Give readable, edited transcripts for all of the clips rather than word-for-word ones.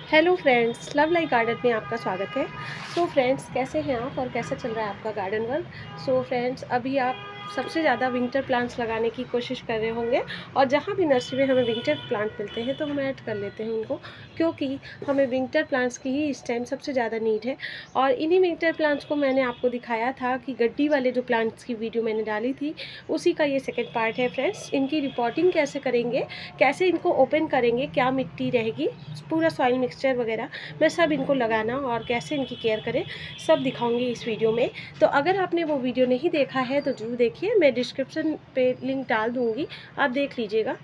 Hello friends, love like garden में आपका स्वागत है। सो फ्रेंड्स, कैसे हैं आप और कैसा चल रहा है आपका गार्डन वर्क। सो फ्रेंड्स, अभी आप सबसे ज़्यादा विंटर प्लांट्स लगाने की कोशिश कर रहे होंगे और जहाँ भी नर्सरी में हमें विंटर प्लांट मिलते हैं तो हम ऐड कर लेते हैं उनको, क्योंकि हमें विंटर प्लांट्स की ही इस टाइम सबसे ज़्यादा नीड है। और इन्हीं विंटर प्लांट्स को मैंने आपको दिखाया था कि गड्डी वाले जो प्लांट्स की वीडियो मैंने डाली थी, उसी का ये सेकेंड पार्ट है फ्रेंड्स। इनकी रिपोर्टिंग कैसे करेंगे, कैसे इनको ओपन करेंगे, क्या मिट्टी रहेगी, पूरा सॉइल मिक्सचर वगैरह मैं सब इनको लगाना और कैसे इनकी केयर करें सब दिखाऊंगी इस वीडियो में। तो अगर आपने वो वीडियो नहीं देखा है तो जरूर देखिए, मैं डिस्क्रिप्शन पे लिंक डाल दूंगी, आप देख लीजिएगा।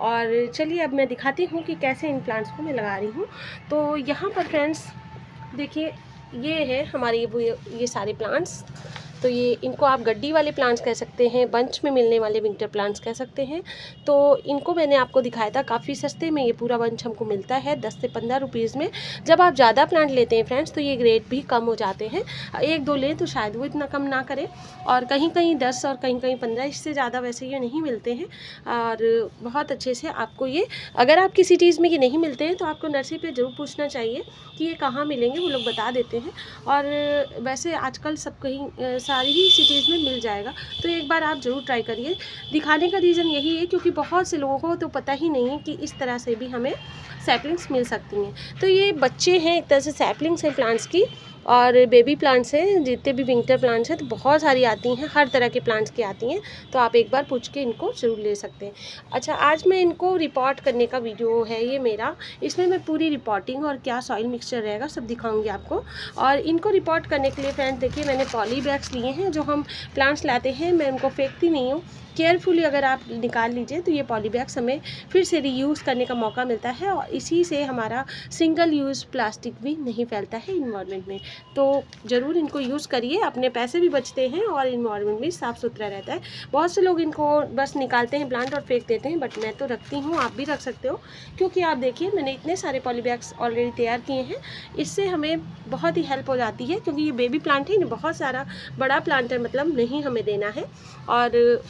और चलिए अब मैं दिखाती हूँ कि कैसे इन प्लांट्स को मैं लगा रही हूँ। तो यहाँ पर फ्रेंड्स देखिए, ये है हमारे ये सारे प्लांट्स। तो ये इनको आप गड्डी वाले प्लांट्स कह सकते हैं, बंच में मिलने वाले विंटर प्लांट्स कह सकते हैं। तो इनको मैंने आपको दिखाया था काफ़ी सस्ते में, ये पूरा बंच हमको मिलता है 10 से 15 रुपीज़ में। जब आप ज़्यादा प्लांट लेते हैं फ्रेंड्स तो ये रेट भी कम हो जाते हैं। एक दो लें तो शायद वो इतना कम ना करें, और कहीं कहीं 10 और कहीं कहीं 15, इससे ज़्यादा वैसे ये नहीं मिलते हैं। और बहुत अच्छे से आपको ये, अगर आपकी सिटीज़ में ये नहीं मिलते हैं तो आपको नर्सरी पर ज़रूर पूछना चाहिए कि ये कहाँ मिलेंगे, वो लोग बता देते हैं। और वैसे आजकल सब कहीं सारी ही सिटीज़ में मिल जाएगा, तो एक बार आप ज़रूर ट्राई करिए। दिखाने का रीज़न यही है क्योंकि बहुत से लोगों को तो पता ही नहीं है कि इस तरह से भी हमें सैपलिंग्स मिल सकती हैं। तो ये बच्चे हैं, एक तरह से सैपलिंग्स हैं प्लांट्स की, और बेबी प्लांट्स हैं। जितने भी विंटर प्लांट्स हैं तो बहुत सारी आती हैं, हर तरह के प्लांट्स की आती हैं, तो आप एक बार पूछ के इनको ज़रूर ले सकते हैं। अच्छा, आज मैं इनको रिपोर्ट करने का वीडियो है ये मेरा, इसमें मैं पूरी रिपोर्टिंग और क्या सॉइल मिक्सचर रहेगा सब दिखाऊंगी आपको। और इनको रिपोर्ट करने के लिए फ्रेंड्स देखिए, मैंने पॉली बैग्स लिए हैं। जो हम प्लांट्स लाते हैं मैं उनको फेंकती नहीं हूँ, केयरफुली अगर आप निकाल लीजिए तो ये पॉली बैग्स हमें फिर से रीयूज़ करने का मौका मिलता है, और इसी से हमारा सिंगल यूज़ प्लास्टिक भी नहीं फैलता है इन्वायरमेंट में। तो ज़रूर इनको यूज़ करिए, अपने पैसे भी बचते हैं और इन्वायरमेंट भी साफ़ सुथरा रहता है। बहुत से लोग इनको बस निकालते हैं प्लांट और फेंक देते हैं, बट मैं तो रखती हूँ, आप भी रख सकते हो। क्योंकि आप देखिए, मैंने इतने सारे पॉली बैग्स ऑलरेडी तैयार किए हैं, इससे हमें बहुत ही हेल्प हो जाती है। क्योंकि ये बेबी प्लांट है, बहुत सारा बड़ा प्लांट है, मतलब नहीं हमें देना है। और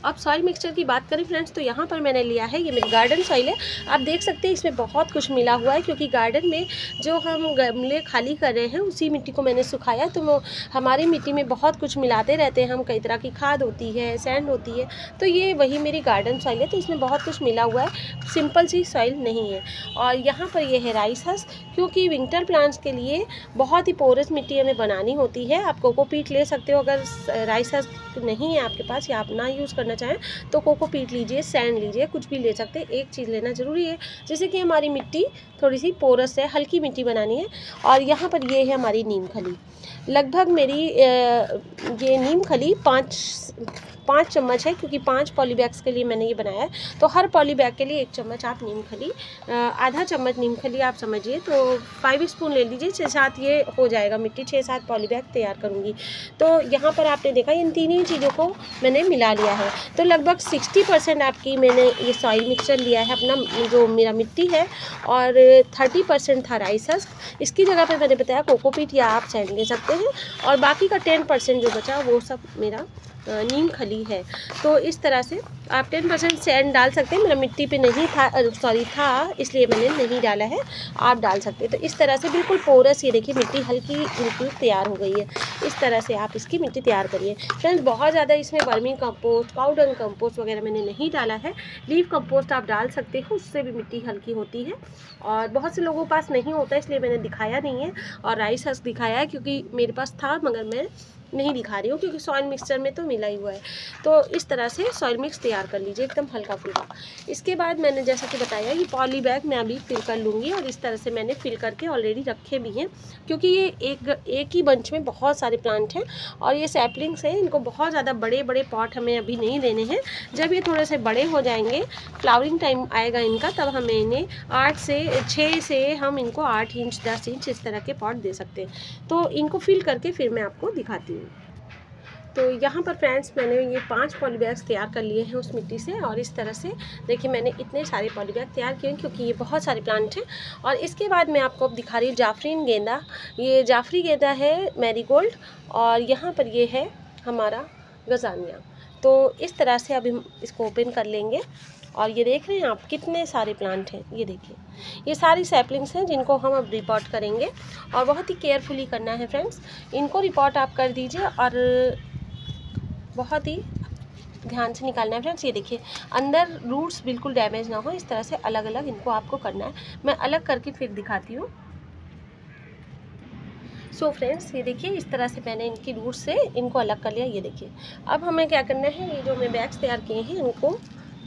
अब सॉइल मिक्सचर की बात करें फ्रेंड्स, तो यहाँ पर मैंने लिया है, ये मेरी गार्डन सॉइल है। आप देख सकते हैं इसमें बहुत कुछ मिला हुआ है, क्योंकि गार्डन में जो हम गमले खाली कर रहे हैं उसी मिट्टी को मैंने सुखाया। तो वो हमारी मिट्टी में बहुत कुछ मिलाते रहते हैं हम, कई तरह की खाद होती है, सैंड होती है। तो ये वही मेरी गार्डन सॉइल है, तो इसमें बहुत कुछ मिला हुआ है, सिंपल सी सॉइल नहीं है। और यहाँ पर ये है राइस हस्क, क्योंकि विंटर प्लांट्स के लिए बहुत ही पोरस मिट्टी हमें बनानी होती है। आप कोकोपीट ले सकते हो, अगर राइस हस्क नहीं है आपके पास या आप ना यूज़ करना चाहें तो कोकोपीट लीजिए, सैंड लीजिए, कुछ भी ले सकते हैं। एक चीज़ लेना ज़रूरी है जिससे कि हमारी मिट्टी थोड़ी सी पोरस है, हल्की मिट्टी बनानी है। और यहाँ पर ये है हमारी नीम खली। लगभग मेरी ये नीम खली 5 चम्मच है, क्योंकि 5 पॉली बैग्स के लिए मैंने ये बनाया है। तो हर पॉली बैग के लिए 1 चम्मच आप नीम खली, आधा चम्मच नीम खली आप समझिए, तो 5 स्पून ले लीजिए। 6-7 ये हो जाएगा मिट्टी, 6-7 पॉली बैग तैयार करूँगी। तो यहाँ पर आपने देखा इन तीन ही चीज़ों को मैंने मिला लिया है। तो लगभग 60% आपकी मैंने ये सॉइल मिक्सचर लिया है अपना, जो मेरा मिट्टी है, और 30% था राइस हस्क। इसकी जगह पे मैंने बताया कोकोपीट या आप सैंड ले सकते हैं, और बाकी का 10% जो बचा वो सब मेरा नीम खली है। तो इस तरह से आप 10% सैंड डाल सकते हैं। मेरा मिट्टी पे नहीं था, था, इसलिए मैंने नहीं डाला है, आप डाल सकते हैं। तो इस तरह से बिल्कुल पोरस, ये देखिए मिट्टी हल्की बिल्कुल तैयार हो गई है। इस तरह से आप इसकी मिट्टी तैयार करिए फ्रेंड्स। बहुत ज़्यादा इसमें वर्मी कंपोस्ट, काऊ डंग कंपोस्ट वगैरह मैंने नहीं डाला है। लीफ कंपोस्ट आप डाल सकते हो, उससे भी मिट्टी हल्की होती है, और बहुत से लोगों के पास नहीं होता इसलिए मैंने दिखाया नहीं है। और राइस हस्क दिखाया है क्योंकि मेरे पास था, मगर मैं नहीं दिखा रही हूँ क्योंकि सॉइल मिक्सचर में तो मिला ही हुआ है। तो इस तरह से सॉइल मिक्स तैयार कर लीजिए एकदम हल्का फुल्का। इसके बाद मैंने जैसा कि बताया, ये पॉली बैग मैं अभी फिल कर लूँगी, और इस तरह से मैंने फिल करके ऑलरेडी रखे भी हैं, क्योंकि ये एक ही बंच में बहुत सारे प्लांट हैं, और ये सैपलिंग्स हैं। इनको बहुत ज़्यादा बड़े बड़े पॉट हमें अभी नहीं देने हैं। जब ये थोड़े से बड़े हो जाएंगे, फ्लावरिंग टाइम आएगा इनका, तब हमें इन्हें 6 से हम इनको 8 इंच 10 इंच इस तरह के पॉट दे सकते हैं। तो इनको फिल करके फिर मैं आपको दिखाती हूँ। तो यहाँ पर फ्रेंड्स मैंने ये 5 पॉली बैग्स तैयार कर लिए हैं उस मिट्टी से, और इस तरह से देखिए मैंने इतने सारे पॉली बैग तैयार किए हैं, क्योंकि ये बहुत सारे प्लांट हैं। और इसके बाद मैं आपको अब दिखा रही हूँ जाफरीन गेंदा। ये जाफरी गेंदा है, मैरीगोल्ड, और यहाँ पर ये है हमारा गजानिया। तो इस तरह से अभी हम इसको ओपन कर लेंगे, और ये देख रहे हैं आप कितने सारे प्लांट हैं। ये देखिए, ये सारी सैपलिंग्स हैं जिनको हम अब रिपोर्ट करेंगे और बहुत ही केयरफुली करना है फ्रेंड्स। इनको रिपोर्ट आप कर दीजिए और बहुत ही ध्यान से निकालना है फ्रेंड्स। ये देखिए, अंदर रूट्स बिल्कुल डैमेज ना हो, इस तरह से अलग अलग इनको आपको करना है। मैं अलग करके फिर दिखाती हूँ। सो फ्रेंड्स, ये देखिए, इस तरह से मैंने इनकी रूट्स से इनको अलग कर लिया। ये देखिए, अब हमें क्या करना है, ये जो मैं बैग्स तैयार किए हैं इनको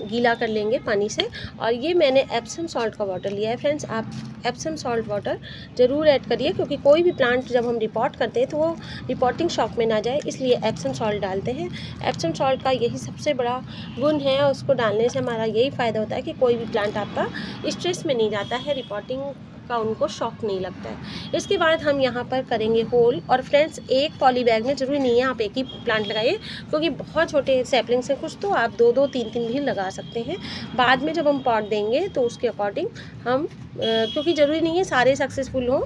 गीला कर लेंगे पानी से। और ये मैंने एप्सम सॉल्ट का वाटर लिया है फ्रेंड्स। आप एप्सम सॉल्ट वाटर ज़रूर ऐड करिए, क्योंकि कोई भी प्लांट जब हम रिपोर्ट करते हैं तो वो रिपोर्टिंग शॉक में ना जाए, इसलिए एप्सम सॉल्ट डालते हैं। एप्सम सॉल्ट का यही सबसे बड़ा गुण है, और उसको डालने से हमारा यही फ़ायदा होता है कि कोई भी प्लांट आपका स्ट्रेस में नहीं जाता है, रिपोर्टिंग का उनको शॉक नहीं लगता है। इसके बाद हम यहाँ पर करेंगे होल। और फ्रेंड्स, एक पॉली बैग में ज़रूरी नहीं है आप एक ही प्लांट लगाइए, क्योंकि बहुत छोटे सैपलिंग्स हैं कुछ, तो आप 2-2, 3-3 भी लगा सकते हैं। बाद में जब हम पॉट देंगे तो उसके अकॉर्डिंग हम क्योंकि ज़रूरी नहीं है सारे सक्सेसफुल हों,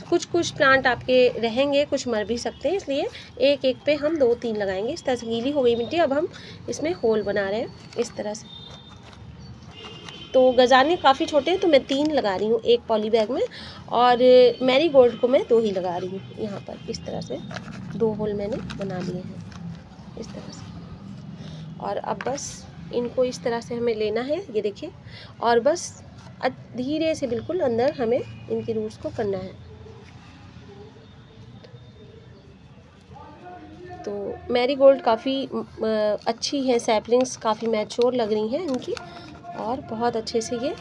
कुछ कुछ प्लांट आपके रहेंगे, कुछ मर भी सकते हैं, इसलिए एक एक पे हम 2-3 लगाएंगे। इस तरह से गीली हो गई मिट्टी, अब हम इसमें होल बना रहे हैं इस तरह से। तो गजाने काफ़ी छोटे हैं तो मैं 3 लगा रही हूँ एक पॉली बैग में, और मैरीगोल्ड को मैं 2 ही लगा रही हूँ। यहाँ पर इस तरह से 2 होल मैंने बना लिए हैं इस तरह से। और अब बस इनको इस तरह से हमें लेना है, ये देखिए, और बस धीरे से बिल्कुल अंदर हमें इनकी रूट्स को करना है। तो मैरीगोल्ड काफ़ी अच्छी है, सैपलिंग्स काफ़ी मैच्योर लग रही हैं इनकी, और बहुत अच्छे से ये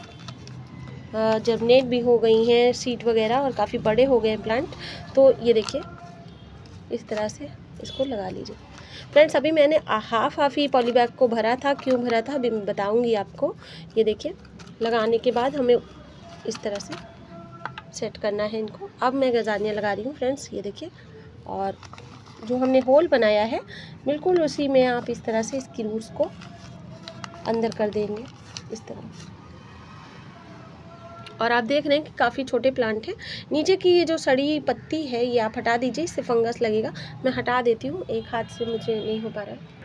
जर्मिनेट भी हो गई हैं सीड वगैरह, और काफ़ी बड़े हो गए हैं प्लांट। तो ये देखिए, इस तरह से इसको लगा लीजिए फ्रेंड्स। अभी मैंने हाफ ही पॉली बैग को भरा था, क्यों भरा था अभी मैं बताऊंगी आपको। ये देखिए, लगाने के बाद हमें इस तरह से सेट करना है इनको। अब मैं गजानियाँ लगा रही हूँ फ्रेंड्स, ये देखिए, और जो हमने होल बनाया है बिल्कुल उसी में आप इस तरह से इसकी रूट्स को अंदर कर देंगे इस तरह। और आप देख रहे हैं कि काफ़ी छोटे प्लांट हैं। नीचे की ये जो सड़ी पत्ती है ये आप हटा दीजिए, इससे फंगस लगेगा। मैं हटा देती हूँ, एक हाथ से मुझे नहीं हो पा रहा है।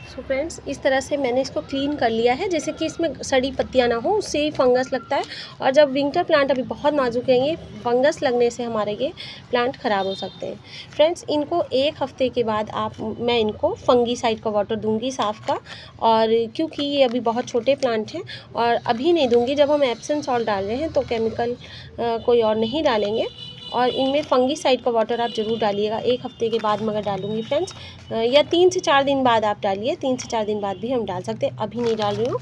सो फ्रेंड्स, इस तरह से मैंने इसको क्लीन कर लिया है, जैसे कि इसमें सड़ी पत्तियां ना हो, उससे ही फंगस लगता है। और जब विंटर प्लांट अभी बहुत नाजुक है, ये फंगस लगने से हमारे ये प्लांट ख़राब हो सकते हैं फ्रेंड्स। इनको 1 हफ्ते के बाद मैं इनको फंगीसाइड का वाटर दूंगी साफ़ का, और क्योंकि ये अभी बहुत छोटे प्लांट हैं और अभी नहीं दूंगी। जब हम एप्सम सॉल्ट डाल रहे हैं तो केमिकल कोई और नहीं डालेंगे, और इनमें फंगीसाइड का वाटर आप ज़रूर डालिएगा 1 हफ्ते के बाद मगर डालूंगी फ्रेंड्स, या 3 से 4 दिन बाद आप डालिए। 3 से 4 दिन बाद भी हम डाल सकते हैं, अभी नहीं डाल रही हूँ।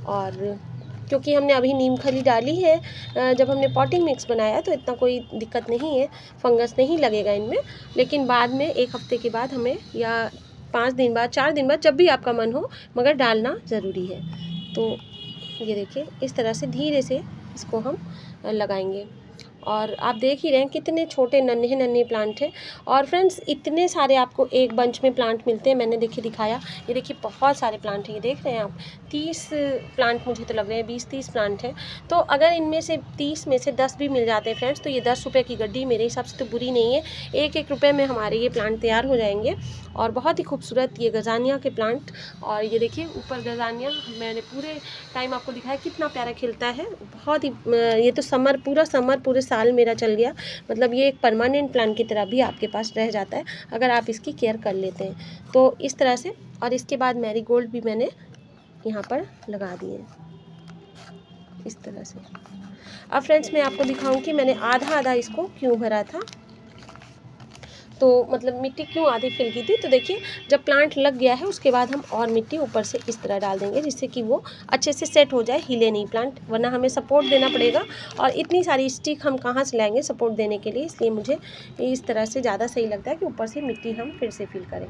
और क्योंकि हमने अभी नीम खली डाली है, जब हमने पॉटिंग मिक्स बनाया तो इतना कोई दिक्कत नहीं है, फंगस नहीं लगेगा इनमें। लेकिन बाद में 1 हफ्ते के बाद हमें, या 5 दिन बाद, 4 दिन बाद, जब भी आपका मन हो, मगर डालना ज़रूरी है। तो ये देखिए, इस तरह से धीरे से इसको हम लगाएंगे। और आप देख ही रहे हैं कितने छोटे नन्हे नन्हे प्लांट हैं। और फ्रेंड्स, इतने सारे आपको एक बंच में प्लांट मिलते हैं, मैंने देखिए दिखाया। ये देखिए, बहुत सारे प्लांट हैं, ये देख रहे हैं आप, 30 प्लांट मुझे तो लग रहे हैं, 20-30 प्लांट हैं। तो अगर इनमें से 30 में से 10 भी मिल जाते हैं फ्रेंड्स, तो ये 10 रुपये की गड्डी मेरे हिसाब से तो बुरी नहीं है। 1-1 रुपये में हमारे ये प्लांट तैयार हो जाएंगे, और बहुत ही खूबसूरत ये गजानिया के प्लांट। और ये देखिए, ऊपर गजानिया मैंने पूरे टाइम आपको दिखाया कितना प्यारा खिलता है, बहुत ही। ये तो समर, पूरा समर, पूरे साल मेरा चल गया, मतलब ये एक परमानेंट प्लांट की तरह भी आपके पास रह जाता है अगर आप इसकी केयर कर लेते हैं। तो इस तरह से, और इसके बाद मैरीगोल्ड भी मैंने यहाँ पर लगा दिए इस तरह से। अब फ्रेंड्स, मैं आपको दिखाऊं कि मैंने आधा आधा इसको क्यों भरा था, तो मतलब मिट्टी क्यों आधी फिल की थी। तो देखिए, जब प्लांट लग गया है उसके बाद हम और मिट्टी ऊपर से इस तरह डाल देंगे, जिससे कि वो अच्छे से सेट हो जाए, हिले नहीं प्लांट, वरना हमें सपोर्ट देना पड़ेगा। और इतनी सारी स्टिक हम कहाँ से लाएंगे सपोर्ट देने के लिए, इसलिए मुझे इस तरह से ज़्यादा सही लगता है कि ऊपर से मिट्टी हम फिर से फिल करें।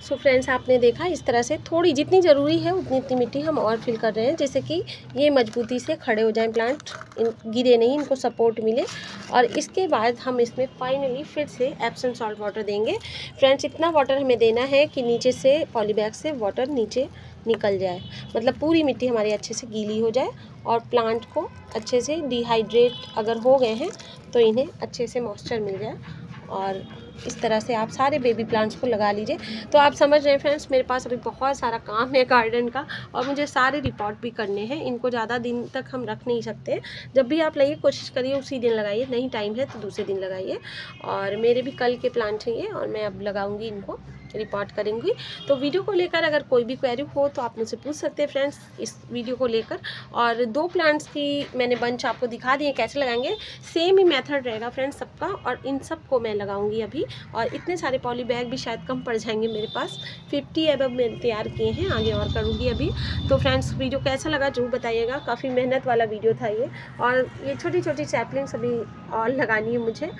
सो फ्रेंड्स, आपने देखा, इस तरह से थोड़ी जितनी ज़रूरी है उतनी मिट्टी हम और फिल कर रहे हैं, जैसे कि ये मजबूती से खड़े हो जाएं प्लांट, गिरे नहीं, इनको सपोर्ट मिले। और इसके बाद हम इसमें फाइनली फिर से एप्सम सॉल्ट वाटर देंगे फ्रेंड्स। इतना वाटर हमें देना है कि नीचे से पॉलीबैग से वाटर नीचे निकल जाए, मतलब पूरी मिट्टी हमारी अच्छे से गीली हो जाए, और प्लांट को अच्छे से डिहाइड्रेट अगर हो गए हैं तो इन्हें अच्छे से मॉइस्चर मिल जाए। और इस तरह से आप सारे बेबी प्लांट्स को लगा लीजिए। तो आप समझ रहे हैं फ्रेंड्स, मेरे पास अभी बहुत सारा काम है गार्डन का और मुझे सारे रिपोर्ट भी करने हैं। इनको ज़्यादा दिन तक हम रख नहीं सकते। जब भी आप लाइए कोशिश करिए उसी दिन लगाइए, नहीं टाइम है तो दूसरे दिन लगाइए। और मेरे भी कल के प्लांट हैं ये, और मैं अब लगाऊंगी इनको, रिपोर्ट करेंगी। तो वीडियो को लेकर अगर कोई भी क्वेरी हो तो आप मुझसे पूछ सकते हैं फ्रेंड्स इस वीडियो को लेकर। और 2 प्लांट्स की मैंने बंच आपको दिखा दिए कैसे लगाएंगे, सेम ही मेथड रहेगा फ्रेंड्स सबका, और इन सब को मैं लगाऊंगी अभी। और इतने सारे पॉली बैग भी शायद कम पड़ जाएंगे मेरे पास, 50 एबव मैंने तैयार किए हैं, आगे और करूँगी अभी। तो फ्रेंड्स वीडियो कैसा लगा जरूर बताइएगा, काफ़ी मेहनत वाला वीडियो था ये। और ये छोटी छोटी सैपलिंग्स अभी और लगानी है मुझे।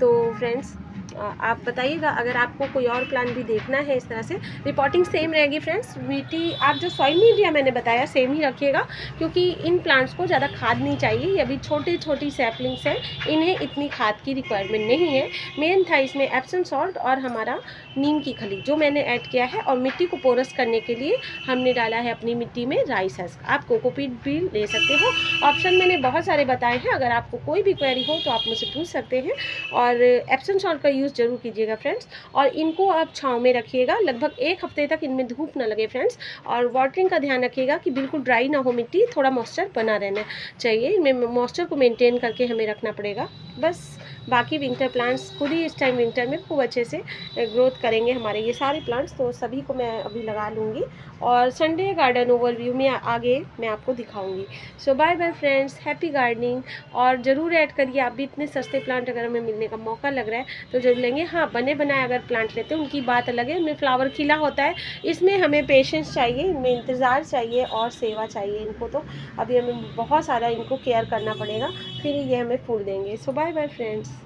तो फ्रेंड्स आप बताइएगा अगर आपको कोई और प्लान भी देखना है। इस तरह से रिपोर्टिंग सेम रहेगी फ्रेंड्स। मिट्टी आप जो सॉइल मीडिया मैंने बताया सेम ही रखिएगा, क्योंकि इन प्लांट्स को ज़्यादा खाद नहीं चाहिए। ये अभी छोटी छोटी सैपलिंग्स हैं, इन्हें इतनी खाद की रिक्वायरमेंट नहीं है। मेन था इसमें एप्सम सॉल्ट और हमारा नीम की खली जो मैंने ऐड किया है। और मिट्टी को पोरस करने के लिए हमने डाला है अपनी मिट्टी में राइस हस्क। आप कोकोपीट भी ले सकते हो, ऑप्शन मैंने बहुत सारे बताए हैं। अगर आपको कोई भी क्वेरी हो तो आप मुझसे पूछ सकते हैं। और एप्सम सॉल्ट का यूज़ जरूर कीजिएगा फ्रेंड्स। और इनको आप छांव में रखिएगा, लगभग 1 हफ्ते तक इनमें धूप ना लगे फ्रेंड्स। और वाटरिंग का ध्यान रखिएगा कि बिल्कुल ड्राई ना हो मिट्टी, थोड़ा मॉइस्चर बना रहना चाहिए। इनमें मॉइस्चर को मेंटेन करके हमें रखना पड़ेगा बस। बाकी विंटर प्लांट्स खुद ही इस टाइम विंटर में खूब अच्छे से ग्रोथ करेंगे हमारे ये सारे प्लांट्स। तो सभी को मैं अभी लगा लूँगी और संडे गार्डन ओवरव्यू में आगे मैं आपको दिखाऊंगी। So bye bye friends, happy gardening. और ज़रूर ऐड करिए आप भी, इतने सस्ते प्लांट अगर हमें मिलने का मौका लग रहा है तो जरूर लेंगे। हाँ, बने बनाए अगर प्लांट लेते हैं उनकी बात अलग है, उनमें फ्लावर खिला होता है। इसमें हमें पेशेंस चाहिए, इनमें इंतज़ार चाहिए और सेवा चाहिए इनको। तो अभी हमें बहुत सारा इनको केयर करना पड़ेगा, फिर ये हमें फूल देंगे। So bye bye friends,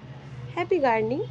happy gardening.